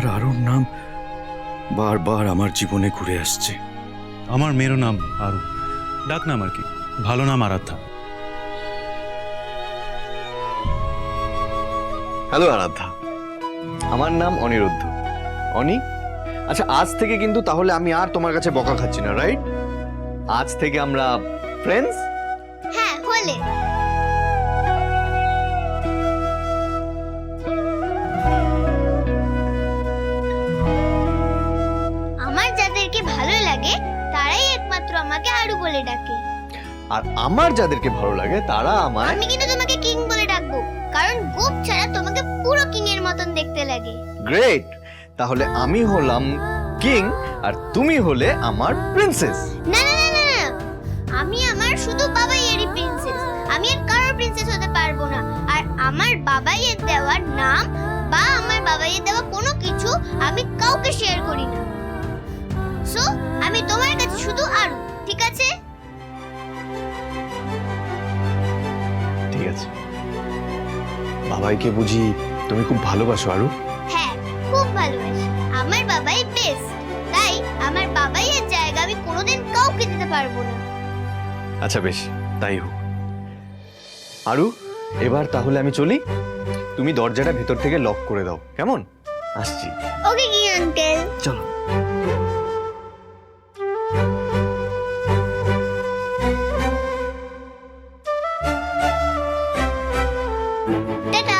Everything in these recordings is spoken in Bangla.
বারবার আরুর নাম বারবার আমার জীবনে ঘুরে আসছে। আমার মেয়েরও নাম আরু, ডাক নাম আর কি, ভালো নাম আরাধ্যা। হ্যালো আরাধ্যা, আমার নাম অনিরুদ্ধ। অনি, আচ্ছা আজ থেকে কিন্তু তাহলে আমি আর তোমার কাছে বকা খাচ্ছি না, রাইট? আজ থেকে আমরা ফ্রেন্ডস। হ্যাঁ হলে। আমার যাদেরকে ভালো লাগে তারাই একমাত্র আমাকে আরু বলে ডাকে। আর আমার যাদেরকে ভালো লাগে তারা আমার। আমি কিন্তু তোমাকে কিং বলে ডাকবো, কারণ গোপ ছাড়া তোমাকে পুরো কিং এর মতন দেখতে লাগে। গ্রেট, তাহলে আমি হলাম কিং আর তুমি হলে আমার প্রিন্সেস। না না না না না, আমি আমার শুধু বাবাইয়েরই প্রিন্সেস, আমি আর কারোর প্রিন্সেস হতে পারবো না। আর আমার বাবাইয়ের দেওয়া নাম বা আমার বাবাইয়ের দেওয়া কোনো কিছু আমি কাউকে শেয়ার করি না। সো আমি তোমার কাছে শুধু আরু, ঠিক আছে? ঠিক আছে। বাবাইকে বুঝি তুমি খুব ভালোবাসো আরু? হ্যাঁ, খুব ভালোবাসি। আমার বাবাই বেস্ট, তাই আমার বাবাইয়ের জায়গা আমি কোনোদিন কাউকে দিতে পারবো না। আচ্ছা বেশ, তাই হোক। আরু, এবার তাহলে আমি চলি। তুমি দরজাটা ভেতর থেকে লক করে দাও, কেমন? আসছি। ওকে কি আঙ্কেল। চলো। টাটা।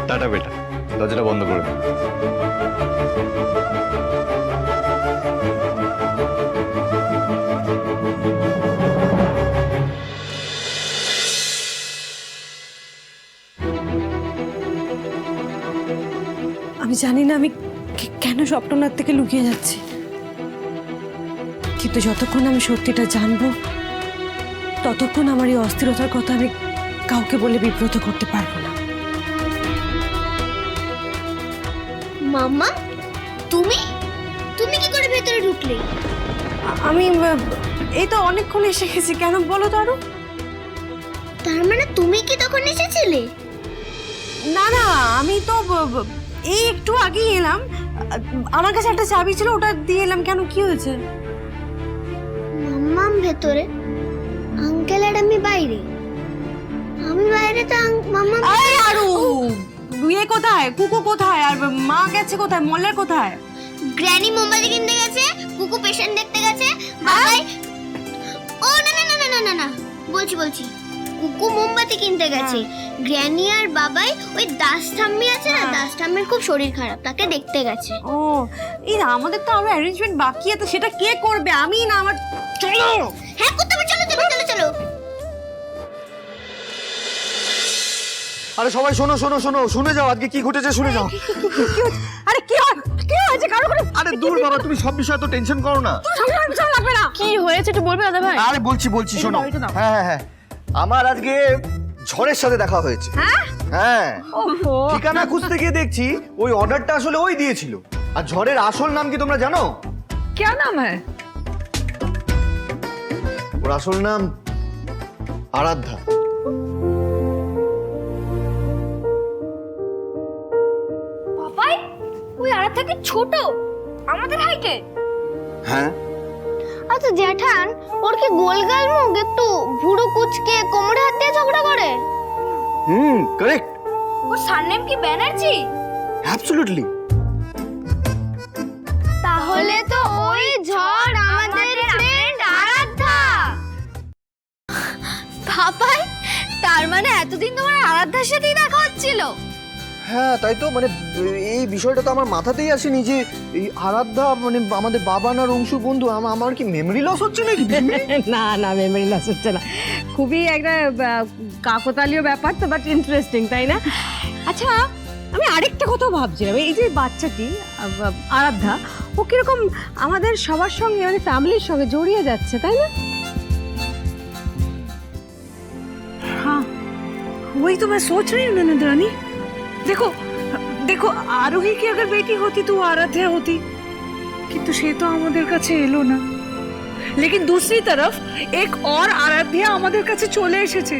টাটা বেটা, দরজাটা বন্ধ করে দাও। আমি জানি না আমি কেন স্বপ্ননাথ থেকে লুকিয়ে যাচ্ছি, কিন্তু যতক্ষণ আমি সত্যিটা জানবো ততক্ষণ আমার এই অস্থিরতার কথা আমি কাউকে বলে বিব্রত করতে পারবো না। মাম্মা, তুমি তুমি কি করে ভেতরে ঢুকলে? আমি এই তো অনেকক্ষণ এসে গেছি, কেন বলো তো আরো? তার মানে তুমি কি তখন এসেছিলে? না না, আমি তো এই একটু আগেই এলাম। আমার কাছে একটা চাবি ছিল, ওটা দিয়ে এলাম। কেন, কি হয়েছে? মাম্মাম ভেতরে, আঙ্কেল আর আমি বাইরে। আমি বাইরে তো মাম্মা। আরে আরু, ইয়ে কোথায়, কুকু কোথায়, আর মা গেছে কোথায়, মল্লের কোথায়? গ্র্যানি মোমবাতি কিনতে গেছে, কুকু পেশেন্ট দেখতে গেছে, বাবাই। ও না না না না না না না, বলছি কুকু মোমবাতি কিনতে গেছে, গ্র্যানি আর বাবাই ওই দাস ঠাম্মি আছে না, দাস ঠাম্মির খুব শরীর খারাপ, তাকে দেখতে গেছে। ও, এই আমাদের তো আরো অ্যারেঞ্জমেন্ট বাকি আছে, সেটা কে করবে? আমি না আমার। চলো। হ্যাঁ করতে হবে, চলো চলো চলো চলো। আরে সবাই শোনো শোনো শোনো, শুনে যাও আজকে কি ঘটেছে, শুনে যাও। আরে কি হয়েছে? কারো করে? আরে দূর বাবা, তুমি সব বিষয়ে তো টেনশন করো না। লাগবে না। কি হয়েছে একটু বলবে দাদা ভাই? আরে বলছি শোনো। হ্যাঁ, আমার আজকে ঝড়ের সাথে দেখা হয়েছে। হ্যাঁ, ওহো, ঠিকানা খুঁজতে গিয়ে দেখছি ওই অর্ডারটা আসলে ওই দিয়েছিল। আর ঝড়ের আসল নাম কি তোমরা জানো? क्या नाम है? ওর আসল নাম আরাধ্যা। বাবাই, ওই আরা থেকে ছোট, আমাদের হাইটে। হ্যাঁ। আচ্ছা জ্যাঠান, ওর কি গোলগাল মুখ, একটু ভুরু কুচকে কোমরে হাত দিয়ে ঝগড়া করে? কারেক্ট। ওর সারনেম কি ব্যানার্জি? অ্যাবসলিউটলি। তাহলে তো ওই ঝড় আমাদের ফ্রেন্ড আরাধ্যা। বাবাই, তার মানে এতদিন তোমার আরাধ্যার সাথেই দেখা হচ্ছিল? হ্যাঁ তাই তো, মানে এই বিষয়টা তো আমার মাথাতেই আসেনি যে এই আরাধ্যা মানে আমাদের বাবানার অংশ বন্ধু। আমার কি মেমরি লস হচ্ছে নাকি? না না, মেমরি লস হচ্ছে না, খুবই একটা কাকতালীয় ব্যাপার তো, বাট ইন্টারেস্টিং, তাই না? আচ্ছা, আমি আরেকটা কথা ভাবছিলাম, এই যে বাচ্চাটি আরাধ্যা, ও কিরকম আমাদের সবার সঙ্গে, মানে ফ্যামিলির সঙ্গে জড়িয়ে যাচ্ছে, তাই না? हाँ, वही तो मैं सोच रही हूँ ननद रानी। देखो देखो, आरोही की अगर बेटी होती तो आराध्या होती, किंतु से तो আমাদের কাছে এলো না। लेकिन दूसरी तरफ एक और आराध्या আমাদের কাছে চলে এসেছে,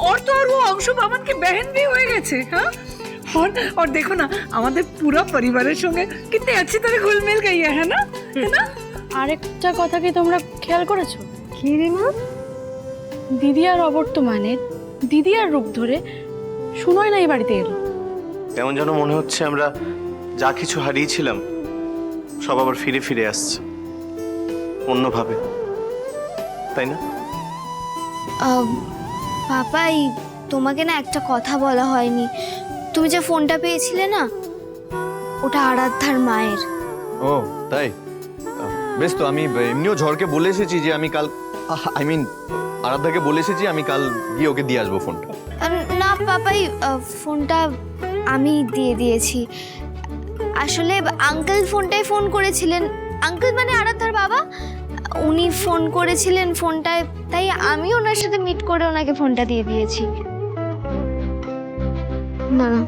और तो और वो अंशु बामन की बहन भी হয়ে গেছে। हाँ, और देखो ना আমাদের পুরো পরিবারের সঙ্গে कितने अच्छी तरह घुल मिल गई है ना আরেকটা কথা কি তোমরা খেয়াল করেছো? কি রে মা? দিদি আর অবর্তমানে দিদি আর রূপ ধরে শুনোই না এই বাড়িতে এলো। কেমন যেন মনে হচ্ছে আমরা যা কিছু হারিয়েছিলাম সব আবার ফিরে ফিরে আসছে অন্যভাবে, তাই না? পাপাই, তোমাকে না একটা কথা বলা হয়নি। তুমি যে ফোনটা পেয়েছিলে না, ওটা আরাধ্যার মায়ের। ও তাই? বেশ, তো আমি এমনিও ঝড়কে বলে এসেছি যে আমি কাল, আই মিন আরাধ্যাকে বলে এসেছি আমি কাল গিয়ে ওকে দিয়ে আসবো ফোনটা। না পাপাই, ফোনটা আমি দিয়ে দিয়েছি। আসলে আঙ্কেল ফোনটায় ফোন করেছিলেন, আঙ্কেল মানে আরাধ্যার বাবা, উনি ফোন করেছিলেন ফোনটায়, তাই আমি ওনার সাথে মিট করে ওনাকে ফোনটা দিয়ে দিয়েছি। না না,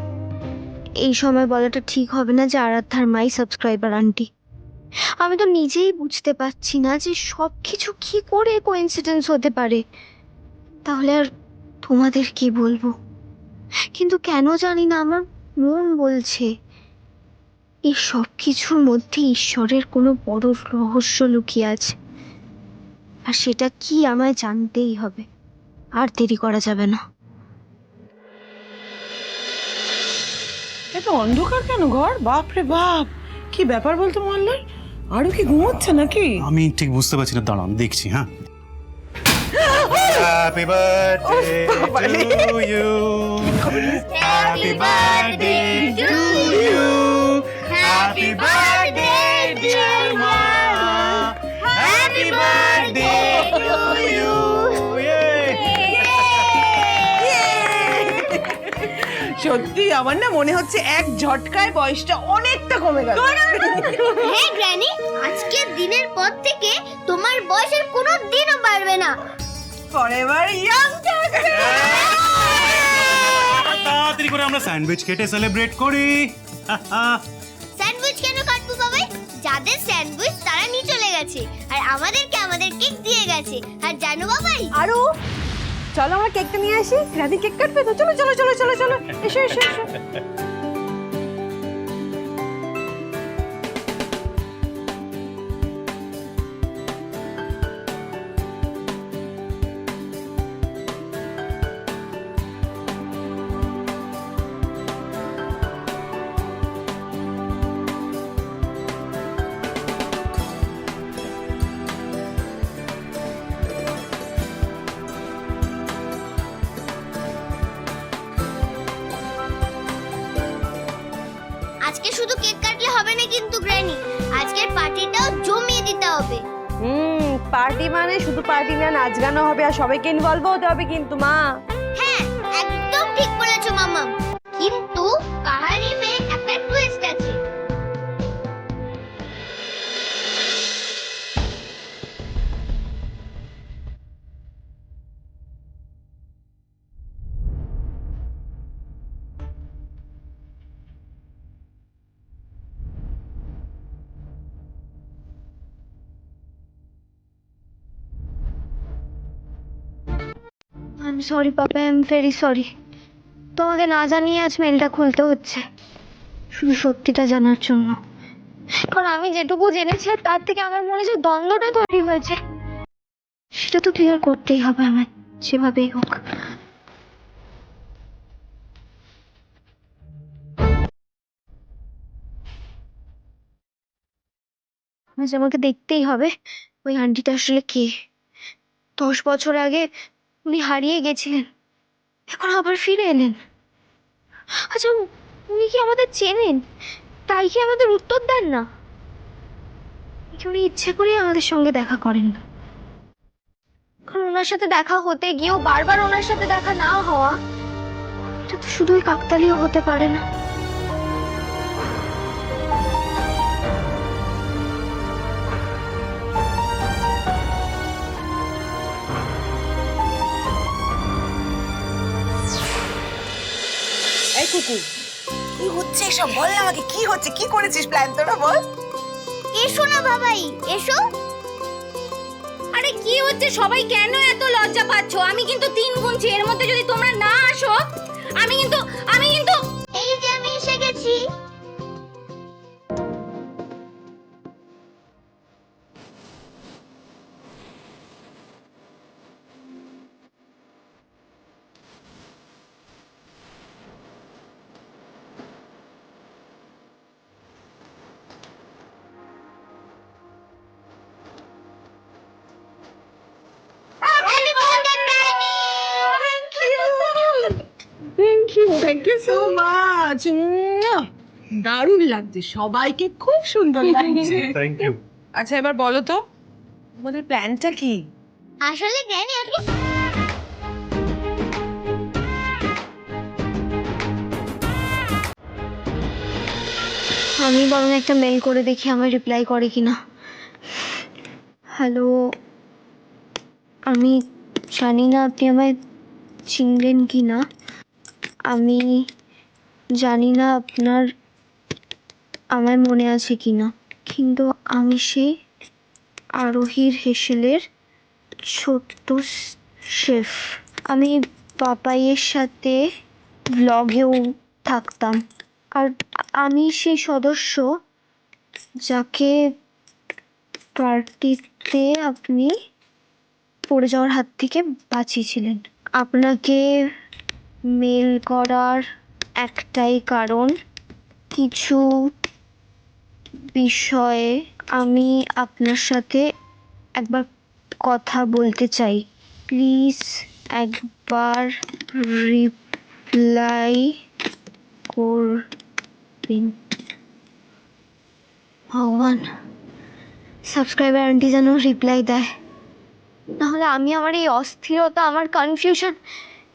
এই সময় বলাটা ঠিক হবে না যে আরাধ্যার মাই সাবস্ক্রাইবার আন্টি। আমি তো নিজেই বুঝতে পারছি না যে সব কিছু কি করে কোইন্সিডেন্স হতে পারে। তাহলে আর তোমাদের কি বলবো, কিন্তু কেন জানি না আমার মন বলছে এই সব কিছুর মধ্যে ঈশ্বরের কোনো বড় রহস্য লুকিয়ে আছে, আর সেটা কি আমায় জানতেই হবে। আর দেরি করা যাবে না। এত অন্ধকার কেন ঘর? বাপ রে বাপ, কি ব্যাপার বলতো মল্লার? আরো কি ঘুমোচ্ছে নাকি? আমি ঠিক বুঝতে পারছি না, দাঁড়ান দেখছি। হ্যাঁ, happy birthday to you, happy birthday to you, happy birthday dear মা, হ্যাপি বার্থডে টু ইউ। সত্যি আমার না মনে হচ্ছে এক ঝটকায় বয়সটা অনেকটা কমে গেল। হ্যাঁ গ্র্যানি, আজকের দিনের পর থেকে তোমার বয়সের কোনো দিনও বাড়বে না। Forever young. তাড়াতাড়ি করে আমরা স্যান্ডউইচ কেটে সেলিব্রেট করি। স্যান্ডউইচ কেন কাটবো বাবাই? যাদের স্যান্ডউইচ তারা নিয়ে চলে গেছে, আর আমাদেরকে আমাদের কেক দিয়ে গেছে। আর জানো বাবাই, আরো চলো আমরা কেকটা নিয়ে আসি। রাধি কেক কাটবে তো? চলো চলো চলো চলো চলো, এসো এসো এসো। আজকে শুধু কেক কাটলে হবে না কিন্তু গ্র্যানি, আজকের পার্টিটাও জমিয়ে দিতে হবে। পার্টি মানে শুধু পার্টি না, নাচ গানও হবে, আর সবাইকে ইনভলভ হতে হবে কিন্তু মা। হ্যাঁ একদম ঠিক বলেছো মামা, কিন্তু কাহিনীতে একটা টুইস্ট আছে। I am sorry papa, I am very sorry. তোমাকে না জানিয়ে আজ মেলটা খুলতে হচ্ছে, শুধু সত্যিটা জানার জন্য। কারণ আমি যেটুকু জেনেছি আর তার থেকে আমার মনে যে দ্বন্দ্বটা তৈরি হয়েছে, সেটা তো ক্লিয়ার করতেই হবে আমার, যেভাবেই হোক। আজ আমাকে দেখতেই হবে ওই আন্টিটা আসলে কে। 10 বছর আগে উনি হারিয়ে গেছিলেন, এখন আবার ফিরে এলেন। আচ্ছা উনি কি আমাদের চেনেন? তাই কি আমাদের উত্তর দেন না? নাকি উনি ইচ্ছে করে আমাদের সঙ্গে দেখা করেন না? কারণ ওনার সাথে দেখা হতে গিয়েও বারবার ওনার সাথে দেখা না হওয়া, এটা তো শুধুই কাকতালীয় হতে পারে না। এই কুকু, কি হচ্ছে এসব? বল না আমাকে, কি হচ্ছে? কি করেছিস প্ল্যান তোরা? বল। এসো না বাবাই, এসো। আরে কি হচ্ছে? সবাই কেন এত লজ্জা পাচ্ছো? আমি কিন্তু 3 গুনছি, এর মধ্যে যদি তোমরা না আসো আমি কিন্তু এই যে আমি থ্যাংক ইউ সো মাচ। দারুণ লাগছে, সবাইকে খুব সুন্দর লাগছে। Thank you. আচ্ছা এবার বলো তো আমাদের প্ল্যানটা কি? আসলে জ্ঞানী আপনি আমি বরং একটা মেল করে দেখি আমার রিপ্লাই করে কিনা। হ্যালো, আমি জানি না আপনি আমায় চিনলেন কি না। আমি জানি না আপনার আমায় মনে আছে কি না, কিন্তু আমি সেই আরোহীর হেসেলের ছোট্ট শেফ। আমি পাপাইয়ের সাথে ব্লগেও থাকতাম, আর আমি সেই সদস্য যাকে পার্টিতে আপনি পড়ে যাওয়ার হাত থেকে বাঁচিয়েছিলেন। আপনাকে মেল করার একটাই কারণ, কিছু বিষয়ে আমি আপনার সাথে একবার কথা বলতে চাই। প্লিজ একবার রিপ্লাই করবেন। ভগবান, সাবস্ক্রাইবার আন্টি যেন রিপ্লাই দেয়, নাহলে আমি আমার এই অস্থিরতা, আমার কনফিউশন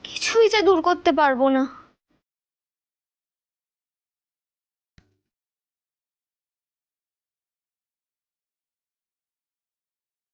কিছুই যে দূর করতে পারবো না।